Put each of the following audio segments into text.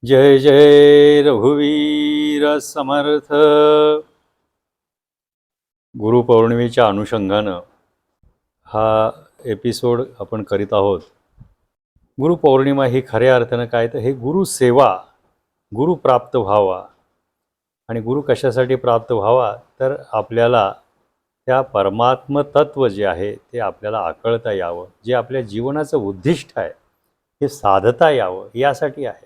जय जय रघुवीर समर्थ. गुरुपौर्णिमेच्या अनुषंगानं हा एपिसोड आपण करीत आहोत. गुरुपौर्णिमा ही खऱ्या अर्थानं काय तर हे गुरुसेवा, गुरु प्राप्त व्हावा. आणि गुरु कशासाठी प्राप्त व्हावा तर आपल्याला त्या परमात्म तत्व जे आहे ते आपल्याला आकळता यावं, जे आपल्या जीवनाचं उद्दिष्ट आहे हे साधता यावं यासाठी आहे.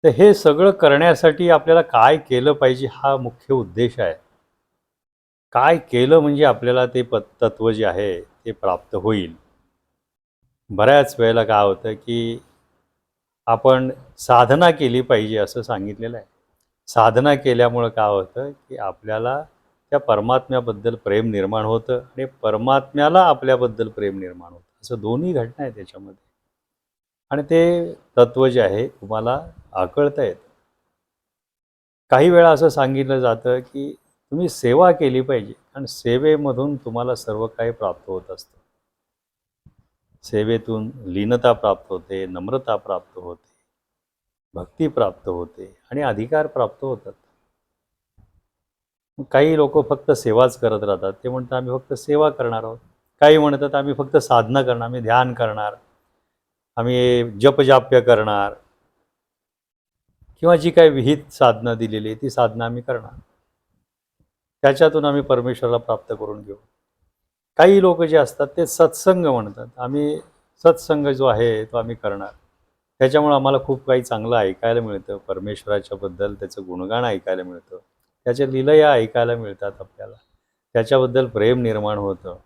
तर हे सगळं करण्यासाठी आपल्याला काय केलं पाहिजे हा मुख्य उद्देश आहे. काय केलं म्हणजे आपल्याला ते तत्व जे आहे ते प्राप्त होईल. बऱ्याच वेळेला काय होतं की आपण साधना केली पाहिजे असं सांगितलेलं आहे. साधना केल्यामुळं काय होतं की आपल्याला त्या परमात्म्याबद्दल प्रेम निर्माण होतं आणि परमात्म्याला आपल्याबद्दल प्रेम निर्माण होतं. असं दोन्ही घटना आहे त्याच्यामध्ये. आणि ते तत्व जे आहे तुम्हाला आकळता येतं. काही वेळा असं सांगितलं जातं की तुम्ही सेवा केली पाहिजे आणि सेवेमधून तुम्हाला सर्व काही प्राप्त होत असतं. सेवेतून लीनता प्राप्त होते, नम्रता प्राप्त होते, भक्ती प्राप्त होते आणि अधिकार प्राप्त होतात. काही लोक फक्त सेवाच करत राहतात. ते म्हणतात आम्ही फक्त सेवा करणार आहोत. काही म्हणतात आम्ही फक्त साधना करणार, आम्ही ध्यान करणार, आम्ही जपजाप्य करणार किंवा जी काही विहित साधना दिलेली आहे ती साधना आम्ही करणार. त्याच्यातून आम्ही परमेश्वराला प्राप्त करून घेऊ. काही लोक जे असतात ते सत्संग म्हणतात. आम्ही सत्संग जो आहे तो आम्ही करणार. त्याच्यामुळे आम्हाला खूप काही चांगलं ऐकायला मिळतं. परमेश्वराच्याबद्दल त्याचं गुणगान ऐकायला मिळतं. त्याच्या लीलया ऐकायला मिळतात आपल्याला. त्याच्याबद्दल प्रेम निर्माण होतं.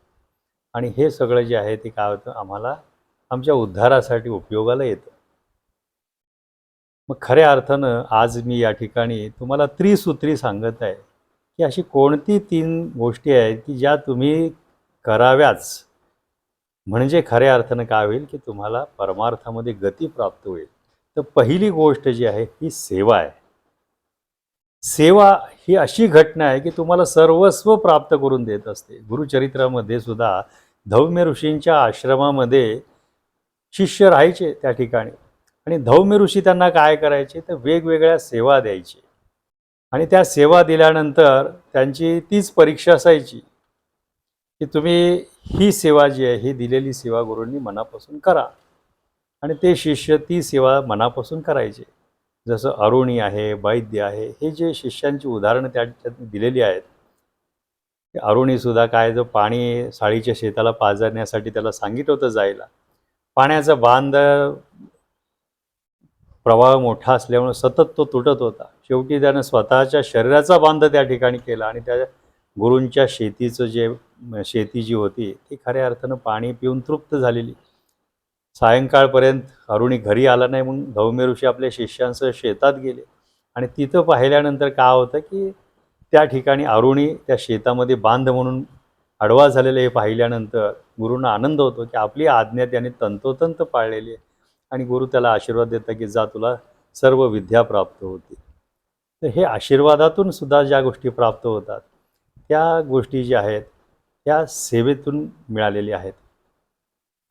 आणि हे सगळं जे आहे ते काय होतं आम्हाला आमच्या उद्धारासाठी उपयोगाला येतं. मग खऱ्या अर्थानं आज मी या ठिकाणी तुम्हाला त्रिसूत्री सांगत आहे की अशी कोणती 3 गोष्टी आहेत की ज्या तुम्ही कराव्याच. म्हणजे खऱ्या अर्थानं काय होईल की तुम्हाला परमार्थामध्ये गती प्राप्त होईल. तर पहिली गोष्ट जी आहे ही सेवा आहे. सेवा ही अशी घटना आहे की तुम्हाला सर्वस्व प्राप्त करून देत असते. गुरुचरित्रामध्ये सुद्धा धौम्य ऋषींच्या आश्रमामध्ये शिष्य राहायचे त्या ठिकाणी. आणि धौम्य ऋषी त्यांना काय करायचे तर वेगवेगळ्या सेवा द्यायचे. आणि त्या सेवा दिल्यानंतर त्यांची तीच परीक्षा असायची की तुम्ही ही सेवा जी आहे ही दिलेली सेवा गुरूंनी मनापासून करा. आणि ते शिष्य ती सेवा मनापासून करायचे. जसं अरुणी आहे, वैद्य आहे, हे जे शिष्यांची उदाहरणं त्याच्यात दिलेली आहेत. अरुणीसुद्धा काय जो पाणी साळीच्या शेताला पाजरण्यासाठी त्याला सांगितलं होतं जायला. पाण्याचा बांध प्रवाह मोठा असल्यामुळे सतत तो तुटत होता. शेवटी त्यानं स्वतःच्या शरीराचा बांध त्या ठिकाणी केला आणि त्या गुरूंच्या शेतीचं जे शेती जी होती ती खऱ्या अर्थानं पाणी पिऊन तृप्त झालेली. सायंकाळपर्यंत अरुणी घरी आला नाही म्हणून धौम्य ऋषी आपल्या शिष्यांसह शेतात गेले. आणि तिथं पाहिल्यानंतर काय होतं की त्या ठिकाणी अरुणी त्या शेतामध्ये बांध म्हणून आडवा झालेलं हे पाहिल्यानंतर गुरूंना आनंद होतो की आपली आज्ञा त्याने तंतोतंत पाळलेली आहे. आणि गुरु त्याला आशीर्वाद देतात की जा तुला सर्व विद्या प्राप्त होती. तर हे आशीर्वादातून सुद्धा ज्या गोष्टी प्राप्त होतात त्या गोष्टी ज्या आहेत त्या सेवेतून मिळालेल्या आहेत.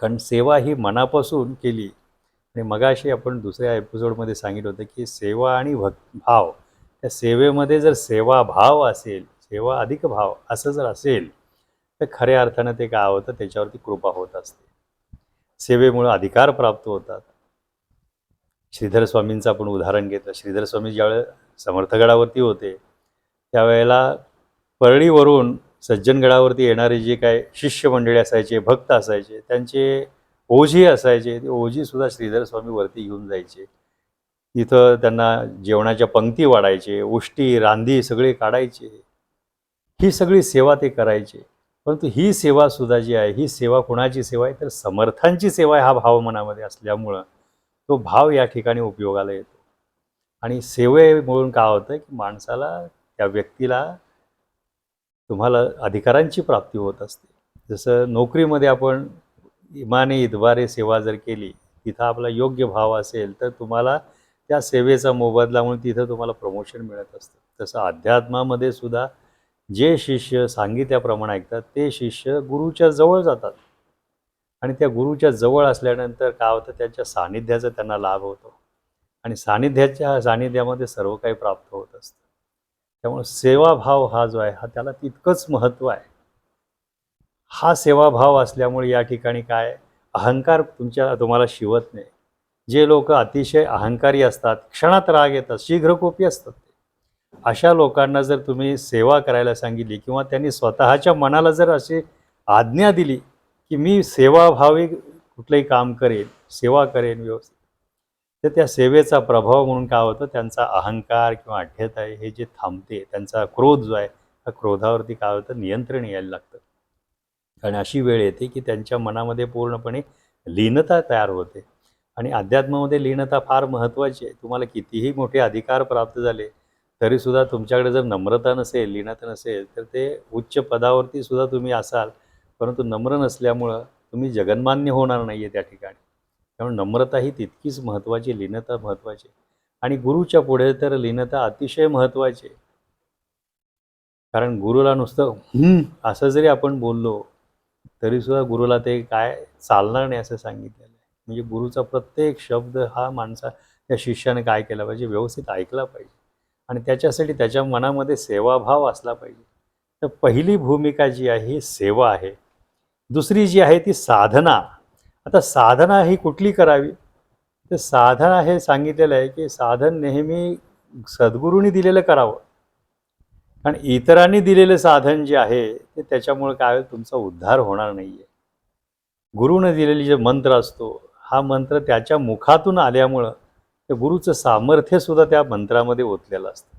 कारण सेवा ही मनापासून केली. आणि मगाशी आपण दुसऱ्या एपिसोडमध्ये सांगितलं होतं की सेवा आणि भाव, त्या सेवेमध्ये जर सेवाभाव असेल, सेवा अधिक भाव असं जर असेल तर खऱ्या अर्थानं ते काय होतं त्याच्यावरती कृपा होत असते. सेवेमुळं अधिकार प्राप्त होतात. श्रीधर स्वामींचं आपण उदाहरण घेतलं. श्रीधर स्वामी ज्यावेळेस समर्थगडावरती होते त्यावेळेला परळीवरून सज्जनगडावरती येणारे जे काय शिष्य मंडळी असायचे, भक्त असायचे, त्यांचे ओझी असायचे. ते ओझीसुद्धा श्रीधर स्वामी वरती घेऊन जायचे. तिथं त्यांना जेवणाच्या पंक्ती वाढायचे, उष्टी रांधी सगळे काढायचे. ही सगळी सेवा ते करायचे. परंतु ही सेवासुद्धा जी आहे ही सेवा कोणाची सेवा आहे तर समर्थांची सेवा आहे हा भाव मनामध्ये असल्यामुळं तो भाव या ठिकाणी उपयोगाला येतो. आणि सेवेमुळून काय होतं की माणसाला त्या व्यक्तीला तुम्हाला अधिकारांची प्राप्ती होत असते. जसं नोकरीमध्ये आपण इमाने इतबारे सेवा जर केली, तिथं आपला योग्य भाव असेल तर तुम्हाला त्या सेवेचा मोबदला म्हणून तिथं तुम्हाला प्रमोशन मिळत असतं. तसं अध्यात्मामध्ये सुद्धा जे शिष्य सांगितल्याप्रमाणे ऐकतात ते शिष्य गुरुच्या जवळ जातात. आणि त्या गुरुच्या जवळ असल्यानंतर काय होतं त्यांच्या सानिध्याचा त्यांना लाभ होतो. आणि सानिध्यामध्ये सर्व काही प्राप्त होत असतं. त्यामुळे सेवाभाव हा जो आहे हा त्याला तितकंच महत्त्व आहे. हा सेवाभाव असल्यामुळे या ठिकाणी काय अहंकार तुम्हाला शिवत नाही. जे लोक अतिशय अहंकारी असतात, क्षणात राग येतात, शीघ्रकोपी असतात, अशा लोकांना जर तुम्ही सेवा करायला सांगितली किंवा त्यांनी स्वतःच्या मनाला जर अशी आज्ञा दिली की मी सेवाभावी कुठलंही काम करेन, सेवा करेन व्यवस्थित, तर त्या सेवेचा प्रभाव म्हणून काय होतं, त्यांचा अहंकार किंवा अड्ढ्यता हे जे थांबते, त्यांचा क्रोध जो आहे त्या क्रोधावरती काय होतं, नियंत्रण यायला लागतं. आणि अशी वेळ येते की त्यांच्या मनामध्ये पूर्णपणे लीनता तयार होते. आणि अध्यात्मामध्ये लीनता फार महत्त्वाची आहे. तुम्हाला कितीही मोठे अधिकार प्राप्त झाले तरीसुद्धा तुमच्याकडे जर नम्रता नसेल, लीनता नसेल, तर ते उच्च पदावरती सुद्धा तुम्ही असाल, परंतु नम्र नसल्यामुळं तुम्ही जगन्मान्य होणार नाही आहे त्या ठिकाणी. त्यामुळे नम्रता ही तितकीच महत्त्वाची, लीनता महत्त्वाची. आणि गुरुच्या पुढे तर लीनता अतिशय महत्त्वाची आहे. कारण गुरुला नुसतं असं जरी आपण बोललो तरीसुद्धा गुरुला ते काय चालणार नाही असं सांगितलेलं आहे. म्हणजे गुरुचा प्रत्येक शब्द हा त्या शिष्याने काय केला पाहिजे, व्यवस्थित ऐकला पाहिजे आणि त्याच्यासाठी त्याच्या मनामध्ये सेवाभाव असला पाहिजे. तर पहिली भूमिका जी आहे ही सेवा आहे. दुसरी जी आहे ती साधना. आता साधना ही कुठली करावी? तर साधना हे सांगितलेलं आहे की साधन नेहमी सद्गुरूंनी दिलेलं करावं. कारण इतरांनी दिलेलं साधन जे आहे ते त्याच्यामुळे काय होईल, तुमचा उद्धार होणार नाही आहे. गुरुने दिलेली जे मंत्र असतो, हा मंत्र त्याच्या मुखातून आल्यामुळं त्या गुरुचं सामर्थ्यसुद्धा त्या मंत्रामध्ये ओतलेलं असतं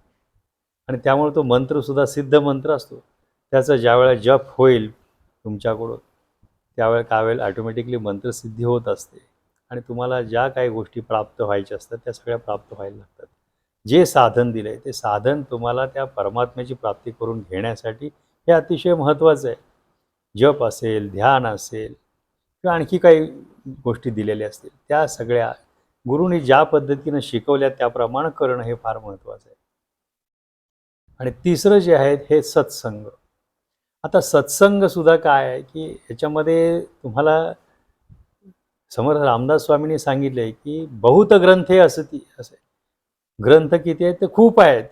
आणि त्यामुळे तो मंत्रसुद्धा सिद्ध मंत्र असतो. त्याचा ज्यावेळेला जप होईल तुमच्याकडून, त्यावेळेला काय होईल, ऑटोमॅटिकली मंत्रसिद्धी होत असते आणि तुम्हाला ज्या काही गोष्टी प्राप्त व्हायच्या असतात त्या सगळ्या प्राप्त व्हायला लागतात. जे साधन दिलं आहे ते साधन तुम्हाला त्या परमात्म्याची प्राप्ती करून घेण्यासाठी हे अतिशय महत्त्वाचं आहे. जप असेल, ध्यान असेल किंवा आणखी काही गोष्टी दिलेल्या असतील, त्या सगळ्या गुरुनी ज्या पद्धतीनं शिकवल्या त्याप्रमाणे करणं हे फार महत्त्वाचं आहे. आणि तिसरं जे आहे हे सत्संग. आता सत्संगसुद्धा काय आहे की ह्याच्यामध्ये तुम्हाला समर्थ रामदास स्वामींनी सांगितलं आहे की बहुत ग्रंथे असती असे. ग्रंथ किती आहेत? ते खूप आहेत.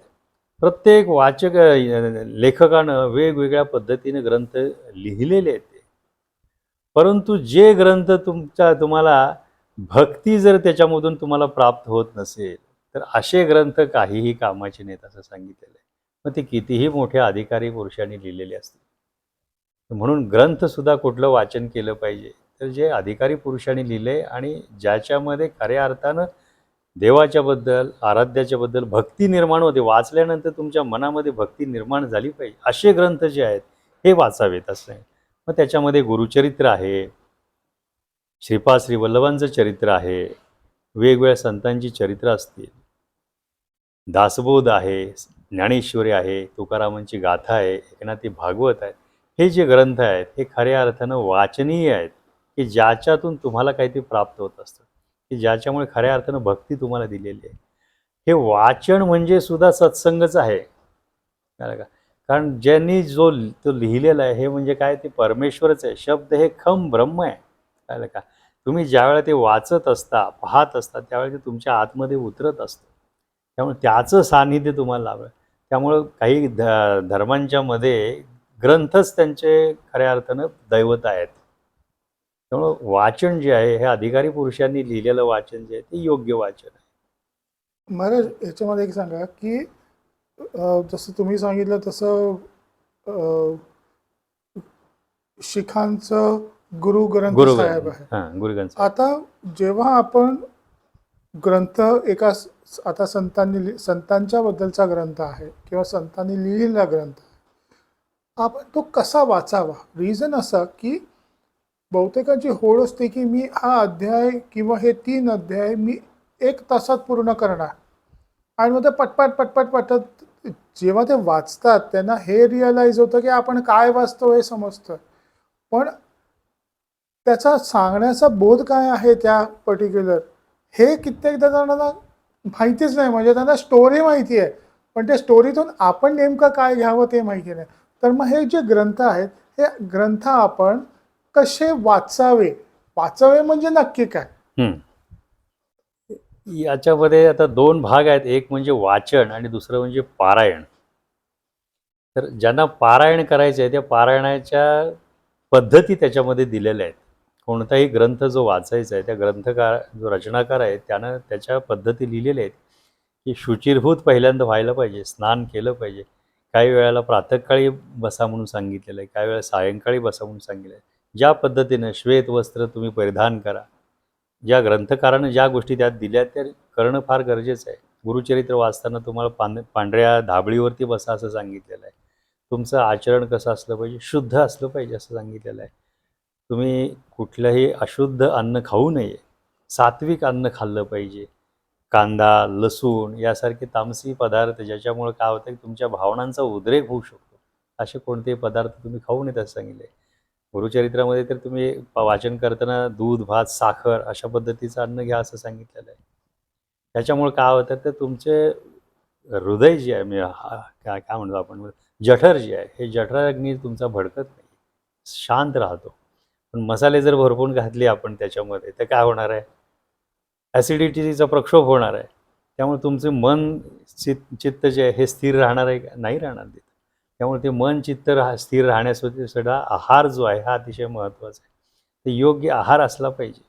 प्रत्येक लेखकानं वेगवेगळ्या पद्धतीने ग्रंथ लिहिलेले आहेत ते. परंतु जे ग्रंथ तुम्हाला भक्ती जर त्याच्यामधून तुम्हाला प्राप्त होत नसेल, तर असे ग्रंथ काहीही कामाचे नाहीत असं सांगितलेलं आहे. मग ते कितीही मोठ्या अधिकारी पुरुषांनी लिहिलेले असतील. म्हणून ग्रंथसुद्धा कुठलं वाचन केलं पाहिजे, तर जे अधिकारी पुरुषांनी लिहिले आणि ज्याच्यामध्ये खऱ्या अर्थानं देवाच्याबद्दल, आराध्याच्याबद्दल भक्ती निर्माण होते. वाचल्यानंतर तुमच्या मनामध्ये भक्ती निर्माण झाली पाहिजे, असे ग्रंथ जे आहेत हे वाचावेत असं आहे. मग त्याच्यामध्ये गुरुचरित्र आहे, श्रीपाद श्रीवल्लभांचं चरित्र आहे, वेगवेगळ्या संतांची चरित्र असतील, दासबोध आहे, ज्ञानेश्वरी आहे, तुकारामांची गाथा आहे, एकनाथी भागवत आहे. हे जे ग्रंथ आहेत हे खऱ्या अर्थानं वाचनीय आहेत, की ज्याच्यातून तुम्हाला काहीतरी प्राप्त होत असतं, की ज्याच्यामुळे खऱ्या अर्थानं भक्ती तुम्हाला दिलेली आहे. हे वाचन म्हणजे सुद्धा सत्संगच आहे, कळलं का? कारण ज्यांनी तो लिहिलेला आहे हे म्हणजे काय, ते परमेश्वरच आहे. शब्द हे खम ब्रह्म आहे, कळलं का? तुम्ही ज्यावेळेला ते वाचत असता, पाहत असता, त्यावेळेला ते तुमच्या आतमध्ये उतरत असतं. त्यामुळे त्याचं सान्निध्य तुम्हाला लाभलं. त्यामुळं काही धर्मांच्या मध्ये ग्रंथच त्यांचे खऱ्या अर्थानं दैवत आहेत. त्यामुळं वाचन जे आहे हे अधिकारी पुरुषांनी लिहिलेलं वाचन जे आहे ते योग्य वाचन आहे. महाराज, याच्यामध्ये एक सांगा की जसं तुम्ही सांगितलं तसं शिखांचं गुरु ग्रंथ साहेब आहे. गुरु ग्रंथ. आता जेव्हा आपण ग्रंथ आता संतांच्या बद्दलचा ग्रंथ आहे किंवा संतांनी लिहिलेला ग्रंथ आहे, आपण तो कसा वाचावा? रिझन असं की बहुतेकांची होड असते की मी हा अध्याय किंवा हे 3 अध्याय मी 1 तासात पूर्ण करणार आणि मग ते पटपट पटत जेव्हा ते वाचतात त्यांना हे रिअलाइज होतं की आपण काय वाचतो हे समजतं, पण त्याचा सांगण्याचा बोध काय आहे त्या पर्टिक्युलर हे कित्येकदा जणांना माहितीच नाही. म्हणजे त्यांना स्टोरी माहिती आहे पण त्या स्टोरीतून आपण नेमकं काय घ्यावं ते माहिती नाही. तर मग हे जे ग्रंथ आहेत हे ग्रंथ आपण कसे वाचावे म्हणजे नक्की काय? याच्यामध्ये आता दोन भाग आहेत, एक म्हणजे वाचन आणि दुसरं म्हणजे पारायण. तर ज्यांना पारायण करायचं आहे त्या पारायणाच्या पद्धती त्याच्यामध्ये दिलेल्या आहेत. कोणताही ग्रंथ जो वाचायचा आहे त्या ग्रंथकार जो रचनाकार आहे त्यानं त्याच्या पद्धती लिहिलेल्या आहेत, की शुचिर्भूत पहिल्यांदा व्हायला पाहिजे, स्नान केलं पाहिजे. काही वेळेला प्रातःकाळी बसा म्हणून सांगितलेलं आहे, काही वेळेला सायंकाळी बसा म्हणून सांगितलं आहे. ज्या पद्धतीनं श्वेत वस्त्र तुम्ही परिधान करा, ज्या ग्रंथकारानं ज्या गोष्टी त्यात दिल्या त्या करणं फार गरजेचं आहे. गुरुचरित्र वाचताना तुम्हाला पांढऱ्या धाबळीवरती बसा असं सांगितलेलं आहे. तुमचं आचरण कसं असलं पाहिजे, शुद्ध असलं पाहिजे असं सांगितलेलं आहे. तुम्ही कुठलंही अशुद्ध अन्न खाऊ नये, सात्विक अन्न खाल्लं पाहिजे. कांदा, लसूण यासारखे तामसी पदार्थ ज्याच्यामुळे काय होतं की तुमच्या भावनांचा उद्रेक होऊ शकतो, असे कोणतेही पदार्थ तुम्ही खाऊ नयेत असं सांगितले. गुरुचरित्रामध्ये तर तुम्ही वाचन करताना दूध, भात, साखर अशा पद्धतीचं अन्न घ्या असं सांगितलेलं आहे. त्याच्यामुळे काय होतं तर तुमचे हृदय जे आहे म्हणजे काय काय म्हणतो आपण जठर जे आहे हे जठराग्नी तुमचा भडकत नाही, शांत राहतो. पण मसाले जर भरपूर घातले आपण त्याच्यामध्ये तर काय होणार आहे, ॲसिडिटीचा प्रक्षोभ होणार आहे. त्यामुळे तुमचे मन चित्त जे आहे हे स्थिर राहणार आहे का, नाही राहणार तिथं. त्यामुळे ते मन चित्त स्थिर राहण्यासाठी सुद्धा आहार जो आहे हा अतिशय महत्त्वाचा आहे. ते योग्य आहार असला पाहिजे,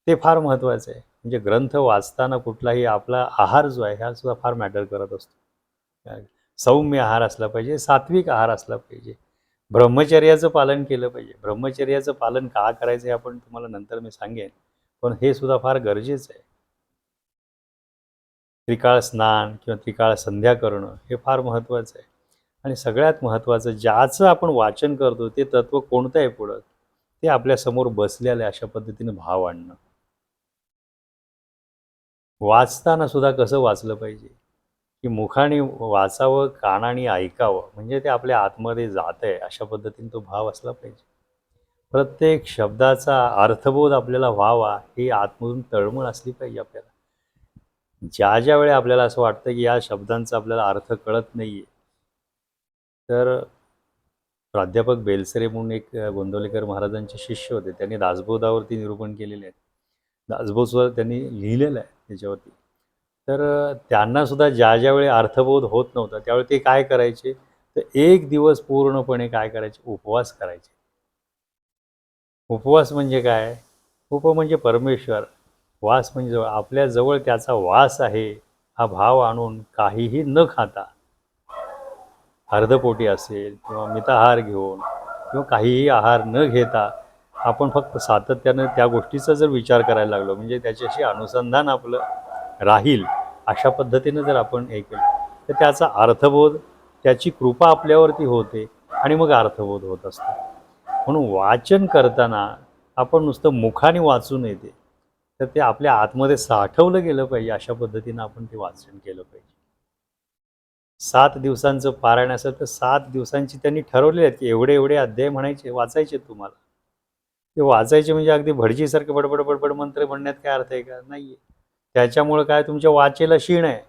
ते फार महत्त्वाचं आहे. म्हणजे ग्रंथ वाचताना कुठलाही आपला आहार जो आहे हा सुद्धा फार मॅटर करत असतो. सौम्य आहार असला पाहिजे, सात्विक आहार असला पाहिजे, ब्रह्मचर्याचं पालन केलं पाहिजे. ब्रह्मचर्याचं पालन का करायचं हे आपण तुम्हाला नंतर मी सांगेन, पण हे सुद्धा फार गरजेचं आहे. त्रिकाळ स्नान किंवा त्रिकाळ संध्या करणं हे फार महत्त्वाचं आहे. आणि सगळ्यात महत्त्वाचं ज्याचं आपण वाचन करतो ते तत्त्व कोणतं आहे पुढं, ते आपल्यासमोर बसलेलं आहे अशा पद्धतीने भाव आणणं. वाचताना सुद्धा कसं वाचलं पाहिजे, की मुखाने वाचावं, कानाने ऐकावं, म्हणजे ते आपल्या आतमध्ये जात आहे अशा पद्धतीने तो भाव असला पाहिजे. प्रत्येक शब्दाचा अर्थबोध आपल्याला व्हावा ही आतमधून तळमळ असली पाहिजे आपल्याला. ज्या वेळी आपल्याला असं वाटतं की या शब्दांचा आपल्याला अर्थ कळत नाही आहे, तर प्राध्यापक बेलसरे म्हणून एक गोंदवलेकर महाराजांचे शिष्य होते, त्यांनी दासबोधावरती निरूपण केलेले आहेत. दासबोधवर त्यांनी लिहिलेलं आहे त्याच्यावरती. तर त्यांनासुद्धा ज्या वेळी अर्थबोध होत नव्हता त्यावेळी ते काय करायचे, तर एक दिवस पूर्णपणे काय करायचे, उपवास करायचे. उपवास म्हणजे काय, उप म्हणजे परमेश्वर, वास म्हणजे जवळ, आपल्याजवळ त्याचा वास आहे हा भाव आणून काहीही न खाता, अर्धपोटी असेल किंवा मिताहार घेऊन किंवा काहीही आहार न घेता आपण फक्त सातत्यानं त्या गोष्टीचा जर विचार करायला लागलो, म्हणजे त्याच्याशी अनुसंधान आपलं राहील अशा पद्धतीनं जर आपण हे केलं तर त्याचा अर्थबोध, त्याची कृपा आपल्यावरती होते आणि मग अर्थबोध होत असतो. म्हणून वाचन करताना आपण नुसतं मुखाने वाचू नये तर ते आपल्या आतमध्ये साठवलं गेलं पाहिजे अशा पद्धतीनं आपण ते वाचन केलं पाहिजे. 7 दिवसांचं पारायण असेल तर 7 दिवसांची त्यांनी ठरवलेली आहेत, की एवढे एवढे अध्याय म्हणायचे, वाचायचे तुम्हाला. ते वाचायचे म्हणजे अगदी भटजीसारखे बडबड बडबड मंत्र म्हणण्यात काय अर्थ आहे का, नाही आहे. त्याच्यामुळं काय तुमच्या वाचेला शीण आहे.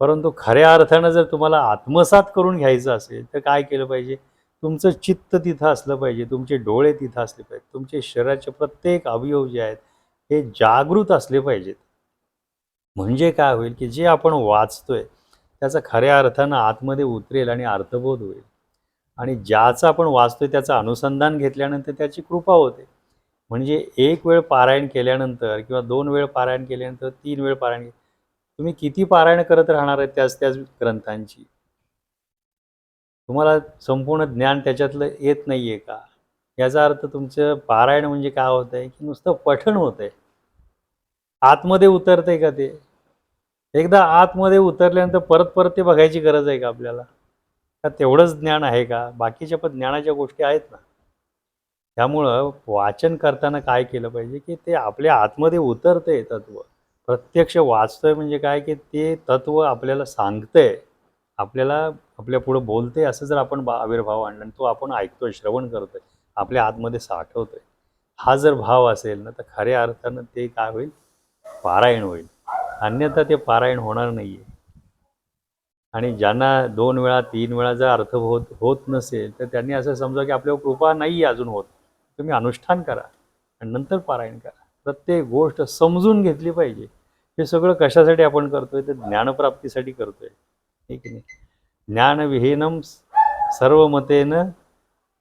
परंतु खऱ्या अर्थानं जर तुम्हाला आत्मसात करून घ्यायचं असेल तर काय केलं पाहिजे, तुमचं चित्त तिथं असलं पाहिजे, तुमचे डोळे तिथं असले पाहिजेत, तुमचे शरीराचे प्रत्येक अवयव जे आहेत हे जागृत असले पाहिजेत. म्हणजे काय होईल, की जे आपण वाचतोय त्याचा खऱ्या अर्थानं आतमध्ये उतरेल आणि अर्थबोध होईल. आणि ज्याचं आपण वाचतोय त्याचं अनुसंधान घेतल्यानंतर त्याची कृपा होते. म्हणजे एक वेळ पारायण केल्यानंतर किंवा 2 वेळ पारायण केल्यानंतर 3 वेळ पारायण, तुम्ही किती पारायण करत राहणार आहे त्याच त्याच ग्रंथांची? तुम्हाला संपूर्ण ज्ञान त्याच्यातलं येत नाही आहे का? याचा अर्थ तुमचं पारायण म्हणजे काय होत आहे, की नुसतं पठण होत आहे. आतमध्ये उतरतंय का ते? एकदा आतमध्ये उतरल्यानंतर परत परत ते बघायची गरज आहे का आपल्याला? का तेवढंच ज्ञान आहे का? बाकीच्या पण ज्ञानाच्या गोष्टी आहेत ना. त्यामुळं वाचन करताना काय केलं पाहिजे, की ते आपल्या आतमध्ये उतरतंय तत्त्व. प्रत्यक्ष वाचतोय म्हणजे काय, की ते तत्त्व आपल्याला सांगतंय, आपल्याला आपल्यापुढं बोलतंय असं जर आपण आविर्भाव आणला आणि तो आपण ऐकतोय, श्रवण करतोय, आपल्या आतमध्ये साठवतोय. हा जर भाव असेल ना, तर खऱ्या अर्थानं ते काय होईल, पारायण होईल. अन्यथा ते पारायण होणार नाही आहे. आणि ज्यांना 2 वेळा 3 वेळा जर अर्थ होत नसेल तर त्यांनी असं समजा की आपल्यावर कृपा नाही आहे अजून होत. तुम्ही अनुष्ठान करा आणि नंतर पारायण करा. प्रत्येक गोष्ट समजून घेतली पाहिजे. हे सगळं कशासाठी आपण करतोय? तर ज्ञानप्राप्तीसाठी करतोय, हे की नाही? ज्ञानविहीनम सर्वमतेन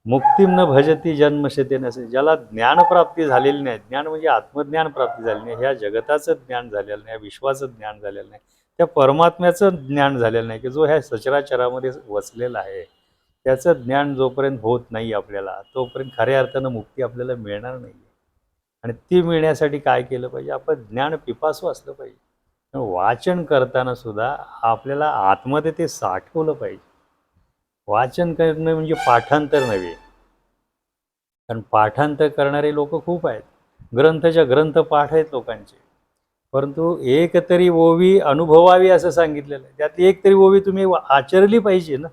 मुक्तीम न भजती जन्मशतेन, असे ज्याला ज्ञानप्राप्ती झालेली नाही, ज्ञान म्हणजे आत्मज्ञान प्राप्ती झाली नाही, ह्या जगताचं ज्ञान झालेलं नाही, विश्वाचं ज्ञान झालेलं नाही, त्या परमात्म्याचं ज्ञान झालेलं नाही, की जो ह्या सचराचरामध्ये वसलेला आहे, त्याचं ज्ञान जोपर्यंत होत नाही आपल्याला, तोपर्यंत खऱ्या अर्थानं मुक्ती आपल्याला मिळणार नाही. आणि ती मिळण्यासाठी काय केलं पाहिजे? आपण ज्ञान पिपासू असलं पाहिजे. वाचन करताना सुद्धा आपल्याला आतमध्ये ते साठवलं पाहिजे. वाचन करणं म्हणजे पाठांतर नव्हे. कारण पाठांतर करणारे लोक खूप आहेत. ग्रंथच्या ग्रंथ पाठ आहेत लोकांचे. परंतु एक तरी ओवी अनुभवावी असं सांगितलेलं आहे. त्यातली एक तरी ओवी तुम्ही आचरली पाहिजे ना.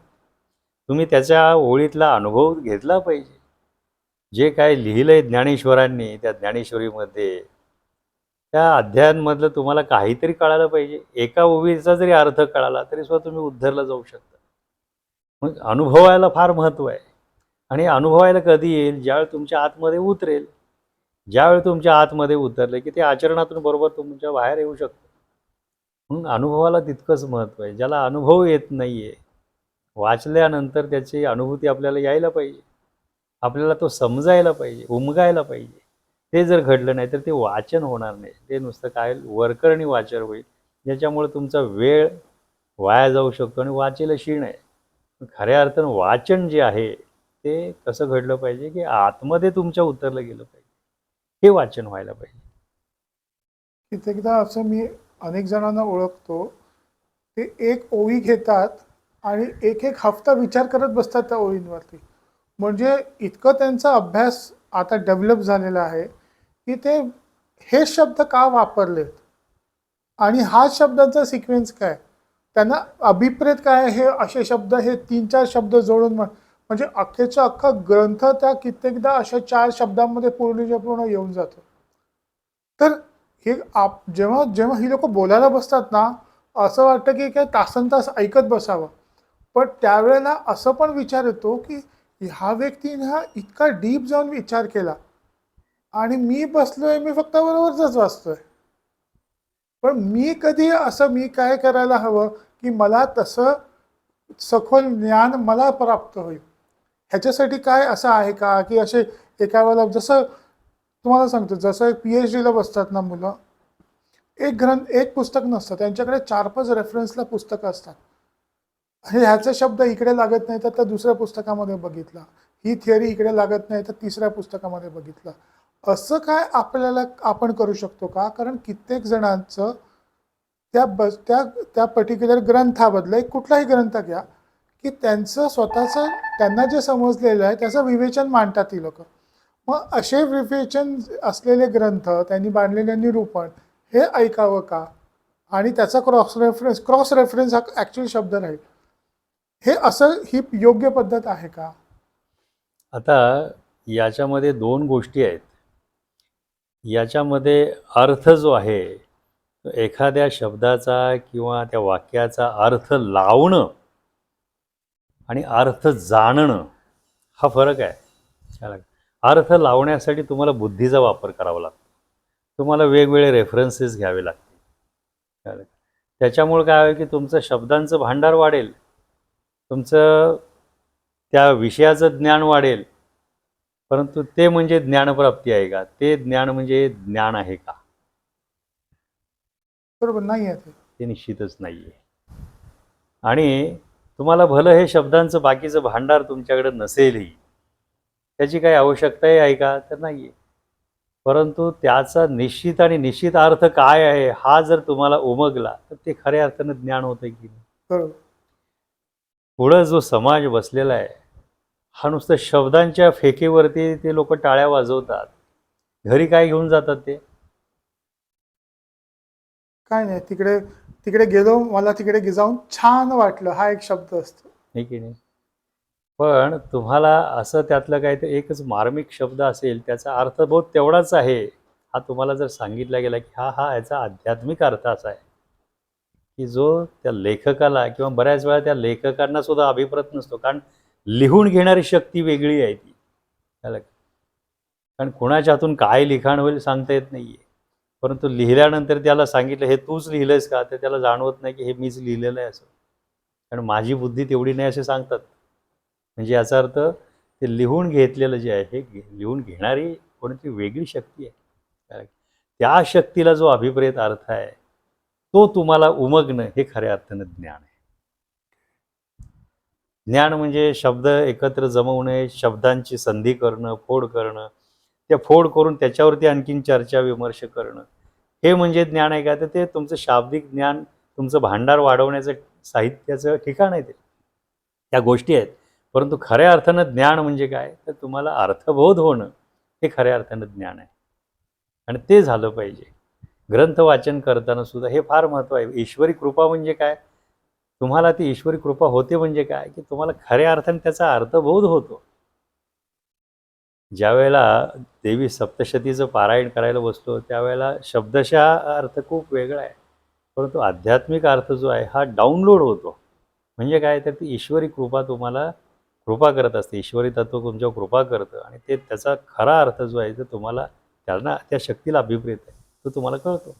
तुम्ही त्याच्या ओळीतला अनुभव घेतला पाहिजे. जे काय लिहिलंय ज्ञानेश्वरांनी त्या ज्ञानेश्वरीमध्ये, त्या अध्यायांमधलं तुम्हाला काहीतरी कळालं पाहिजे. एका ओवीचा जरी अर्थ कळाला तरी सुद्धा तुम्ही उद्धरला जाऊ शकता. मग अनुभवायला फार महत्त्व आहे. आणि अनुभवायला कधी येईल? ज्यावेळी तुमच्या आतमध्ये उतरेल. ज्यावेळी तुमच्या आतमध्ये उतरलं की ते आचरणातून बरोबर तुमच्या बाहेर येऊ शकतं. म्हणून अनुभवाला तितकंच महत्त्व आहे. ज्याला अनुभव येत नाही आहे, वाचल्यानंतर त्याची अनुभूती आपल्याला यायला पाहिजे. आपल्याला तो समजायला पाहिजे, उमगायला पाहिजे. ते जर घडलं नाही तर ते वाचन होणार नाही. ते नुसतं काय वरकरणी वाचन होईल, ज्याच्यामुळे तुमचा वेळ वाया जाऊ शकतो आणि वाचेलं शीण आहे. खऱ्या अर्थानं वाचन जे आहे ते कसं घडलं पाहिजे, की आतमध्ये तुमच्या उतरलं गेलं पाहिजे. हे वाचन व्हायला पाहिजे. कित्येकदा असं मी अनेक जणांना ओळखतो, ते एक ओवी घेतात आणि एक एक हफ्ता विचार करत बसतात त्या ओळींवरती. म्हणजे इतकं त्यांचा अभ्यास आता डेव्हलप झालेला आहे की ते हे शब्द का वापरलेत आणि हा शब्दांचा सिक्वेन्स काय, त्यांना अभिप्रेत काय, हे असे शब्द, हे 3-4 शब्द जोडून म्हणजे अख्खेचा अख्खा ग्रंथ त्या कित्येकदा अशा 4 शब्दांमध्ये पूर्णच्या पूर्ण येऊन जातो. तर हे जेव्हा जेव्हा ही लोक बोलायला बसतात ना, असं वाटतं की काय तासनतास ऐकत बसावं. पण त्यावेळेला असं पण विचार येतो की ह्या व्यक्तीने हा इतका डीप जाऊन विचार केला आणि मी बसलोय, मी फक्त बरोबरच वाचतोय. पण मी कधी असं मी काय करायला हवं की मला तसं सखोल ज्ञान मला प्राप्त होईल. ह्याच्यासाठी काय असं आहे का की असे एका वेळेला, जसं तुम्हाला सांगतो, जसं PhD ला बसतात ना मुलं, एक पुस्तक नसतं त्यांच्याकडे, 4-5 रेफरन्सला पुस्तकं असतात. हे ह्याचा शब्द इकडे लागत नाही तर त्या दुसऱ्या पुस्तकामध्ये बघितला, ही थिअरी इकडे लागत नाही तर तिसऱ्या पुस्तकामध्ये बघितलं. असं काय आपल्याला आपण करू शकतो का? कारण कित्येक जणांचं त्या त्या पर्टिक्युलर ग्रंथाबद्दल, एक कुठलाही ग्रंथ घ्या, की त्यांचं स्वतःचं त्यांना जे समजलेलं आहे त्याचं विवेचन मांडतात ती लोक. मग असे विवेचन असलेले ग्रंथ, त्यांनी बांधलेले निरूपण, हे ऐकावं का? आणि त्याचा क्रॉस रेफरन्स हा ॲक्च्युअल शब्द राहील, हे असं ही योग्य पद्धत आहे का? आता याच्यामध्ये 2 गोष्टी आहेत. याच्यामध्ये अर्थ जो आहे, तो एखाद्या शब्दाचा किंवा त्या वाक्याचा अर्थ लावणं आणि अर्थ जाणणं हा फरक आहे. अर्थ लावण्यासाठी तुम्हाला बुद्धीचा वापर करावा लागतो. तुम्हाला वेगवेगळे रेफरन्सेस घ्यावे लागतील. त्याच्यामुळे काय होईल की तुमचं शब्दांचं भांडार वाढेल, तुमचं त्या विषयाचं ज्ञान वाढेल. परंतु ते म्हणजे ज्ञानप्राप्ती आहे का? ते ज्ञान म्हणजे ज्ञान आहे का? बरोबर नाही आहे ते. ते निश्चितच नाही आहे. आणि तुम्हाला भलं हे शब्दांचं बाकीचं भांडार तुमच्याकडे नसेलही, त्याची काही आवश्यकताही आहे का? तर नाही आहे. परंतु त्याचा निश्चित आणि निश्चित अर्थ काय आहे हा जर तुम्हाला उमगला तर ते खऱ्या अर्थानं ज्ञान होतं की नाही. बरोबर. पुढं जो समाज बसलेला आहे, हा नुसतं शब्दांच्या फेकीवरती ते लोक टाळ्या वाजवतात. घरी काय घेऊन जातात ते? काय नाही, तिकडे तिकडे गेलो, मला तिकडे जाऊन छान वाटलं, हा एक शब्द असतो. हे की नाही? पण तुम्हाला असं त्यातलं काय, तर एकच मार्मिक शब्द असेल, त्याचा अर्थ बहुत तेवढाच आहे, हा तुम्हाला जर सांगितला गेला की हा हा याचा आध्यात्मिक अर्थ असा आहे, की जो त्या लेखकाला किंवा बऱ्याच वेळा त्या लेखकांना सुद्धा अभिप्रेत नसतो. कारण लिहून घेणारी शक्ती वेगळी आहे ती. कारण कुणाच्या हातून काय लिखाण होईल सांगता येत नाही आहे. परंतु लिहिल्यानंतर त्याला सांगितलं हे तूच लिहिलंयस का, तर त्याला जाणवत नाही की हे मीच लिहिलेलं आहे असं. कारण माझी बुद्धी तेवढी नाही असे सांगतात. म्हणजे याचा अर्थ ते लिहून घेतलेलं जे आहे हे लिहून घेणारी कोणती वेगळी शक्ती आहे. कारण त्या शक्तीला जो अभिप्रेत अर्थ आहे तो तुम्हाला उमगणं हे खऱ्या अर्थानं ज्ञान आहे. ज्ञान म्हणजे शब्द एकत्र जमवणे, शब्दांची संधी करणं, फोड करणं, त्या फोड करून त्याच्यावरती आणखीन चर्चा विमर्श करणं, हे म्हणजे ज्ञान आहे का? तर ते तुमचं शाब्दिक ज्ञान, तुमचं भांडार वाढवण्याचं साहित्याचं ठिकाण आहे ते. त्या गोष्टी आहेत. परंतु खऱ्या अर्थानं ज्ञान म्हणजे काय? तर तुम्हाला अर्थबोध होणं हे खऱ्या अर्थानं ज्ञान आहे. आणि ते झालं पाहिजे. ग्रंथ वाचन करताना सुद्धा हे फार महत्त्व आहे. ईश्वरी कृपा म्हणजे काय? तुम्हाला ती ईश्वरी कृपा होते म्हणजे काय? की तुम्हाला खऱ्या अर्थाने त्याचा अर्थबोध होतो. ज्यावेळेला देवी सप्तशतीचं पारायण करायला बसतो, त्यावेळेला शब्दशः अर्थ खूप वेगळा आहे. परंतु आध्यात्मिक अर्थ जो आहे हा डाउनलोड होतो. म्हणजे काय? तर ती ईश्वरी कृपा तुम्हाला कृपा करत असते. ईश्वरी तत्त्व तुमच्यावर कृपा करतं आणि ते त्याचा खरा अर्थ जो आहे तो तुम्हाला त्यांना त्या शक्तीला अभिप्रेत आहे. तो तुम्हाला कळतो.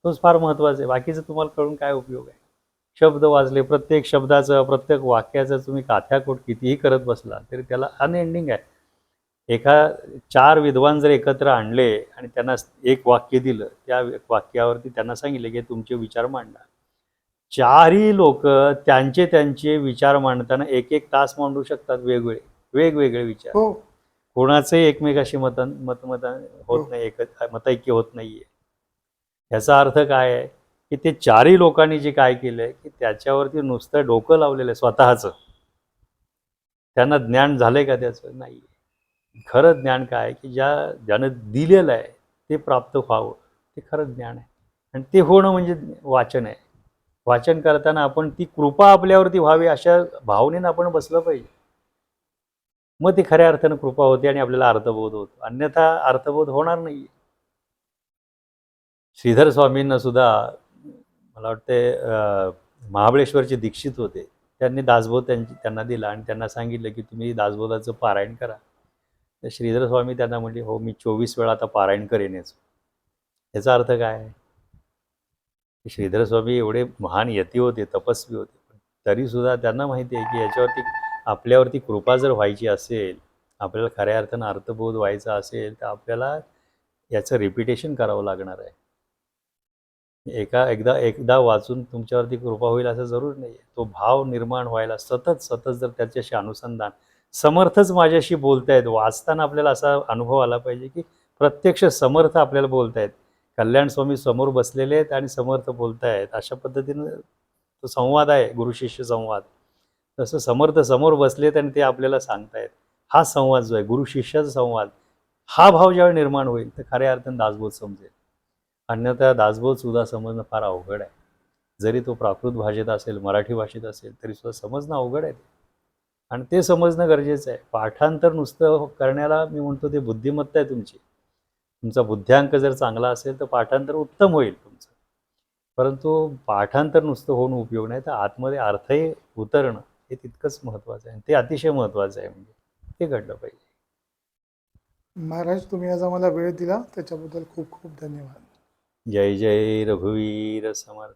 तोच फार महत्त्वाचा आहे. बाकीचं तुम्हाला कळून काय उपयोग आहे? शब्द वाचले, प्रत्येक शब्दाचं, प्रत्येक वाक्याचं तुम्ही काथ्याकोट कितीही करत बसला, तरी त्याला अनएंडिंग आहे. एका 4 विद्वान जर एकत्र आणले आणि त्यांना एक वाक्य दिलं, त्या वाक्यावरती त्यांना सांगितले, की तुमचे विचार मांडा. 4ही लोकं त्यांचे त्यांचे विचार मांडताना 1-1 तास मांडू शकतात वेगवेगळे विचार. हो. कोणाचंही एकमेकाशी मतमत हो. होत नाही, मतैक्य होत नाहीये. याचा अर्थ काय आहे, की ते 4ही लोकांनी जे काय केलंय, की त्याच्यावरती नुसतं डोकं लावलेलं आहे स्वतःचं. त्यांना ज्ञान झालंय का त्याचं? नाही. खरं ज्ञान काय आहे, की ज्यानं दिलेलं आहे ते प्राप्त व्हावं, ते खरं ज्ञान आहे. आणि ते होणं म्हणजे वाचन आहे. वाचन करताना आपण ती कृपा आपल्यावरती व्हावी अशा भावनेनं आपण बसलं पाहिजे. मग ती खऱ्या अर्थानं कृपा होते आणि आपल्याला अर्थबोध होतो. अन्यथा अर्थबोध होणार नाही. श्रीधर स्वामींना सुद्धा मला वाटते महाबळेश्वरचे दीक्षित होते. त्यांनी दासबोध त्यांना दिला आणि त्यांना सांगितलं, की तुम्ही दासबोधाचं पारायण करा. तर श्रीधर स्वामी त्यांना म्हटले, "हो, मी 24 वेळा आता पारायण करेनच." याचा अर्थ काय आहे? की श्रीधर स्वामी एवढे महान यती होते, तपस्वी होते. पण तरीसुद्धा त्यांना माहिती आहे, की याच्यावरती आपल्यावरती कृपा जर व्हायची असेल, आपल्याला खऱ्या अर्थानं अर्थबोध व्हायचा असेल, तर आपल्याला याचं रिपिटेशन करावं लागणार आहे. एकदा वाचून तुमच्यावरती कृपा होईल असं जरूर नाही आहे. तो भाव निर्माण व्हायला सतत जर त्याच्याशी अनुसंधान समर्थच माझ्याशी बोलतायत. वाचताना आपल्याला असा अनुभव आला पाहिजे, की प्रत्यक्ष समर्थ आपल्याला बोलतायत. कल्याण स्वामी समोर बसलेले आहेत आणि समर्थ बोलतायत. अशा पद्धतीनं तो संवाद आहे, गुरु-शिष्य संवाद. तसं समर्थ समोर बसलेत आणि ते आपल्याला सांगतायत. हा संवाद जो आहे, गुरु-शिष्याचा संवाद, हा भाव ज्यावेळी निर्माण होईल, तर खऱ्या अर्थाने दासबोध समजेल. अन्यथा दासबोध सुद्धा समजणं फार अवघड आहे. जरी तो प्राकृत भाषेत असेल, मराठी भाषेत असेल, तरी सुद्धा समजणं अवघड आहे. आणि ते समजणं गरजेचं आहे. पाठांतर नुसतं करण्याला मी म्हणतो ते बुद्धिमत्ता आहे तुमची. तुमचा बुद्ध्यांक जर चांगला असेल, तर पाठांतर उत्तम होईल तुमचं. परंतु पाठांतर नुसतं होऊन उपयोग नाही, तर आतमध्ये अर्थही उतरणं हे तितकंच महत्त्वाचं आहे. आणि ते अतिशय महत्त्वाचं आहे म्हणजे. ते घडलं पाहिजे. महाराज, तुम्ही आज आम्हाला वेळ दिला त्याच्याबद्दल खूप खूप धन्यवाद. जय जय रघुवीर समर्थ.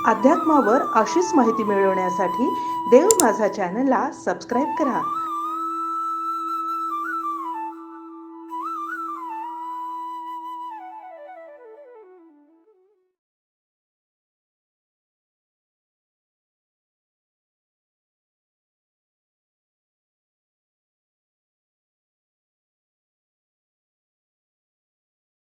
अध्यात्मावर अशीच माहिती मिळवण्यासाठी देव माझा चॅनलला सबस्क्राईब करा